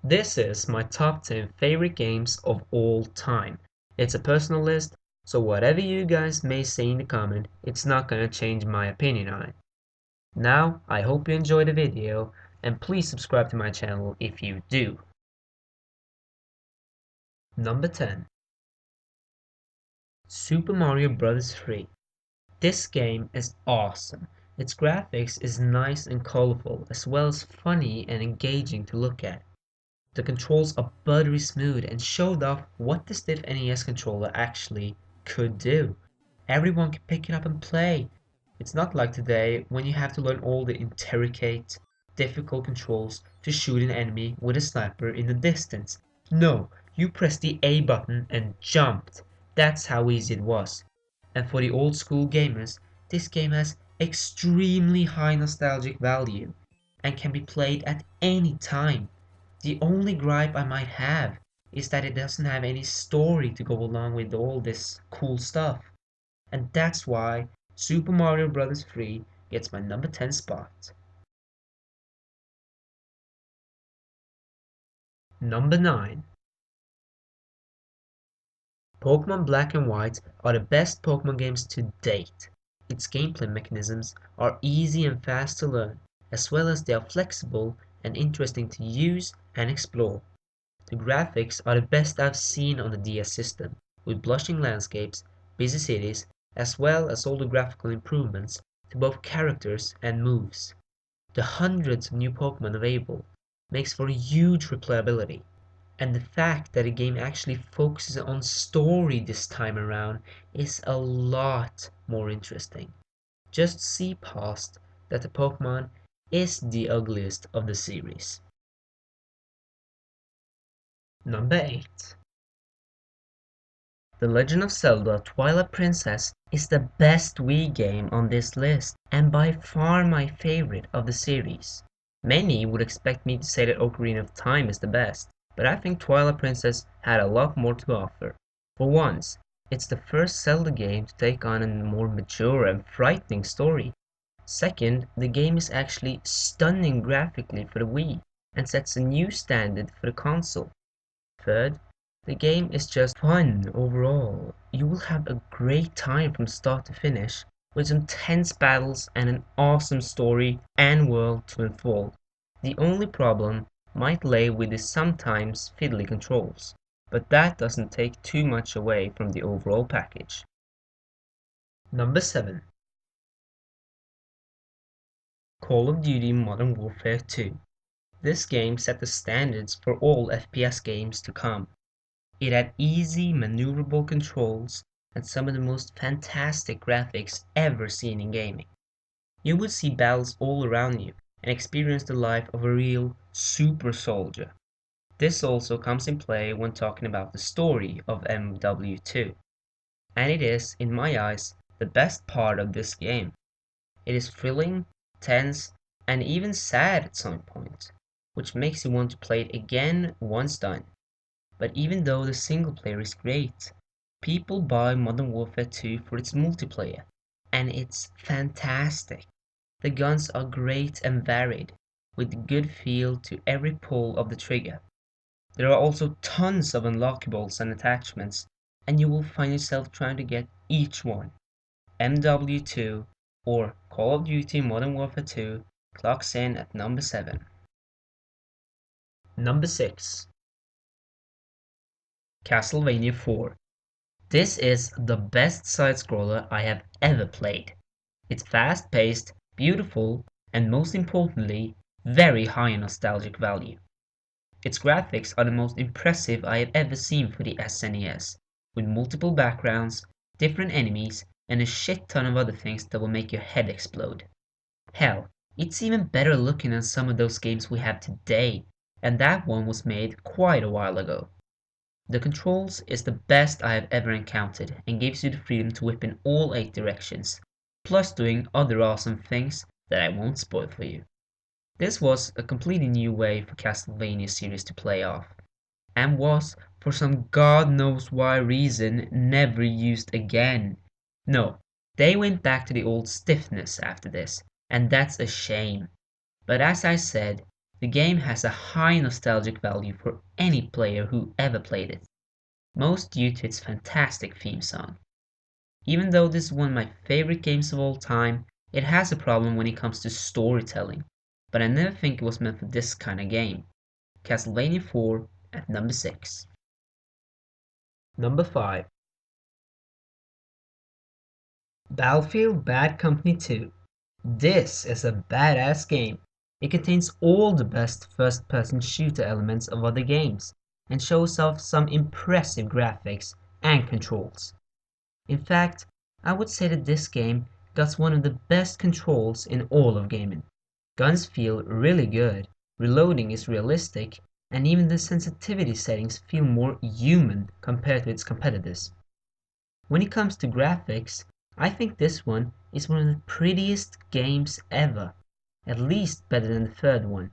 This is my top 10 favorite games of all time. It's a personal list, so whatever you guys may say in the comment, it's not gonna change my opinion on it. Now, I hope you enjoyed the video, and please subscribe to my channel if you do. Number 10. Super Mario Bros. 3. This game is awesome. Its graphics is nice and colorful, as well as funny and engaging to look at. The controls are buttery smooth and showed off what the stiff NES controller actually could do. Everyone can pick it up and play. It's not like today when you have to learn all the intricate, difficult controls to shoot an enemy with a sniper in the distance. No, you press the A button and jumped. That's how easy it was. And for the old school gamers, this game has extremely high nostalgic value and can be played at any time. The only gripe I might have is that it doesn't have any story to go along with all this cool stuff. And that's why Super Mario Bros. 3 gets my number 10 spot. Number 9. Pokemon Black and White are the best Pokemon games to date. Its gameplay mechanisms are easy and fast to learn, as well as they are flexible and interesting to use and explore. The graphics are the best I've seen on the DS system, with blushing landscapes, busy cities, as well as all the graphical improvements to both characters and moves. The hundreds of new Pokemon available makes for a huge replayability, and the fact that the game actually focuses on story this time around is a lot more interesting. Just see past that the Pokemon is the ugliest of the series. Number 8. The Legend of Zelda Twilight Princess is the best Wii game on this list, and by far my favorite of the series. Many would expect me to say that Ocarina of Time is the best, but I think Twilight Princess had a lot more to offer. For once, it's the first Zelda game to take on a more mature and frightening story. Second, the game is actually stunning graphically for the Wii, and sets a new standard for the console. Third, the game is just fun overall. You will have a great time from start to finish, with some tense battles and an awesome story and world to unfold. The only problem might lay with the sometimes fiddly controls, but that doesn't take too much away from the overall package. Number 7. Call of Duty Modern Warfare 2. This game set the standards for all FPS games to come. It had easy, maneuverable controls and some of the most fantastic graphics ever seen in gaming. You would see battles all around you and experience the life of a real super soldier. This also comes in play when talking about the story of MW2, and it is, in my eyes, the best part of this game. It is thrilling, tense, and even sad at some point, which makes you want to play it again once done. But even though the single player is great, people buy Modern Warfare 2 for its multiplayer, and it's fantastic. The guns are great and varied, with good feel to every pull of the trigger. There are also tons of unlockables and attachments, and you will find yourself trying to get each one. MW2 or Call of Duty Modern Warfare 2 clocks in at number 7. Number 6. Castlevania 4. This is the best side-scroller I have ever played. It's fast-paced, beautiful, and most importantly, very high in nostalgic value. Its graphics are the most impressive I have ever seen for the SNES, with multiple backgrounds, different enemies, and a shit ton of other things that will make your head explode. Hell, it's even better looking than some of those games we have today, and that one was made quite a while ago. The controls is the best I have ever encountered and gives you the freedom to whip in all 8 directions, plus doing other awesome things that I won't spoil for you. This was a completely new way for Castlevania series to play off, and was, for some god knows why reason, never used again. No, they went back to the old stiffness after this, and that's a shame. But as I said, The game has a high nostalgic value for any player who ever played it, most due to its fantastic theme song. Even though this is one of my favorite games of all time, it has a problem when it comes to storytelling, but I never think it was meant for this kind of game. Castlevania 4 at number 6. Number 5. Battlefield Bad Company 2. This is a badass game. It contains all the best first-person shooter elements of other games, and shows off some impressive graphics and controls. In fact, I would say that this game got one of the best controls in all of gaming. Guns feel really good, reloading is realistic, and even the sensitivity settings feel more human compared to its competitors. When it comes to graphics, I think this one is one of the prettiest games ever, at least better than the third one.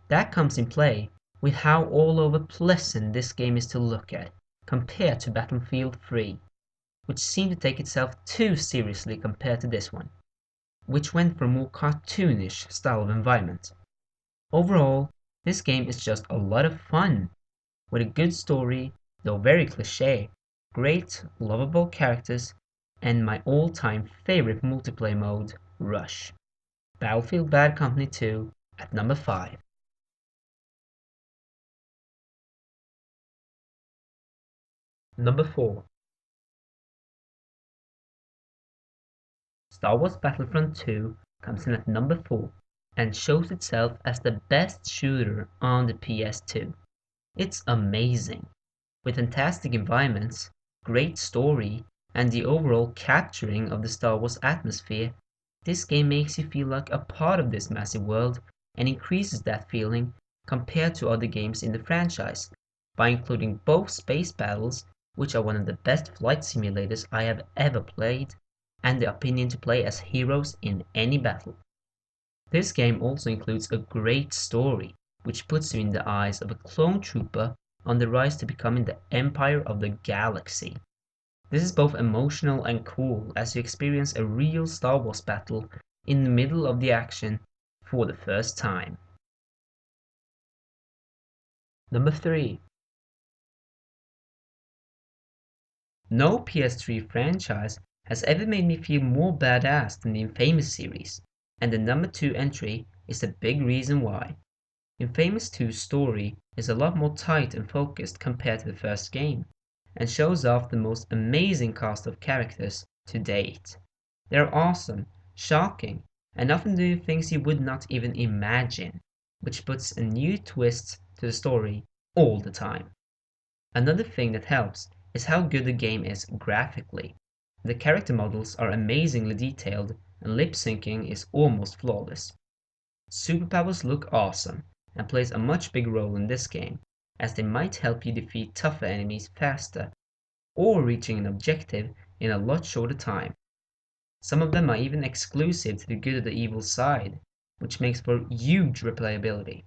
That comes in play with how all over pleasant this game is to look at, compared to Battlefield 3, which seemed to take itself too seriously compared to this one, which went for a more cartoonish style of environment. Overall, this game is just a lot of fun, with a good story, though very cliché, great, lovable characters, and my all-time favorite multiplayer mode, Rush. Battlefield Bad Company 2 at number 5. Number 4. Star Wars Battlefront 2 comes in at number 4 and shows itself as the best shooter on the PS2. It's amazing, with fantastic environments, great story, and the overall capturing of the Star Wars atmosphere. This game makes you feel like a part of this massive world and increases that feeling compared to other games in the franchise by including both space battles, which are one of the best flight simulators I have ever played, and the opinion to play as heroes in any battle. This game also includes a great story, which puts you in the eyes of a clone trooper on the rise to becoming the Empire of the Galaxy. This is both emotional and cool as you experience a real Star Wars battle in the middle of the action for the first time. Number 3. No PS3 franchise has ever made me feel more badass than the Infamous series, and the number 2 entry is a big reason why. Infamous 2's story is a lot more tight and focused compared to the first game, and shows off the most amazing cast of characters to date. They're awesome, shocking, and often do things you would not even imagine, which puts a new twist to the story all the time. Another thing that helps is how good the game is graphically. The character models are amazingly detailed and lip syncing is almost flawless. Superpowers look awesome and plays a much bigger role in this game, as they might help you defeat tougher enemies faster or reaching an objective in a lot shorter time. Some of them are even exclusive to the good or the evil side, which makes for huge replayability.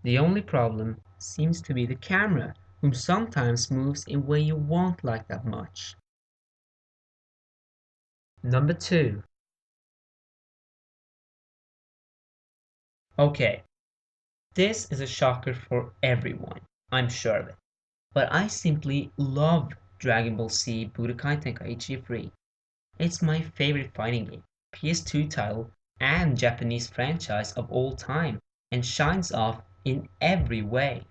The only problem seems to be the camera, whom sometimes moves in a way you won't like that much. Number 2. Okay, this is a shocker for everyone, I'm sure of it, but I simply love Dragon Ball Z Budokai Tenkaichi 3. It's my favorite fighting game, PS2 title, and Japanese franchise of all time, and shines off in every way.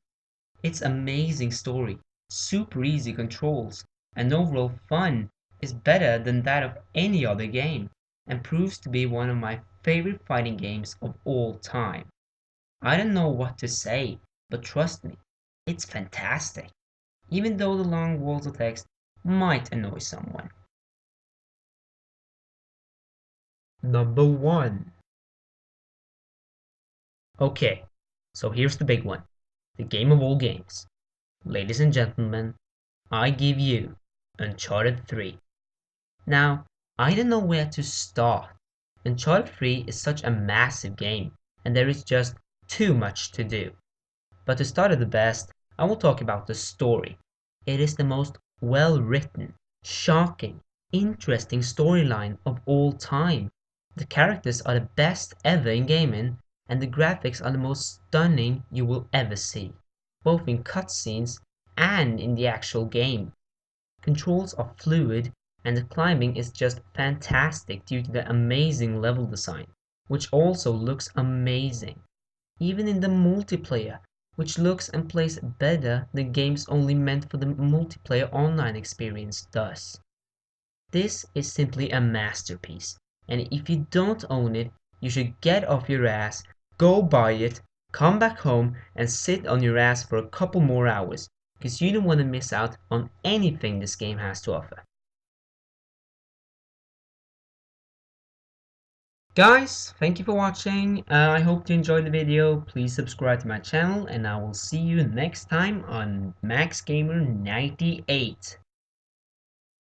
Its amazing story, super easy controls, and overall fun is better than that of any other game, and proves to be one of my favorite fighting games of all time. I don't know what to say, but trust me, it's fantastic, even though the long walls of text might annoy someone. Number 1. Okay, so here's the big one, the game of all games. Ladies and gentlemen, I give you Uncharted 3. Now, I don't know where to start. Uncharted 3 is such a massive game, and there is just too much to do. But to start at the best, I will talk about the story. It is the most well-written, shocking, interesting storyline of all time. The characters are the best ever in gaming, and the graphics are the most stunning you will ever see, both in cutscenes and in the actual game. Controls are fluid, and the climbing is just fantastic due to the amazing level design, which also looks amazing. Even in the multiplayer, which looks and plays better than games only meant for the multiplayer online experience does. This is simply a masterpiece, and if you don't own it, you should get off your ass, go buy it, come back home, and sit on your ass for a couple more hours, because you don't want to miss out on anything this game has to offer. Guys, thank you for watching. I hope you enjoyed the video. Please subscribe to my channel, and I will see you next time on Max Gamer 98.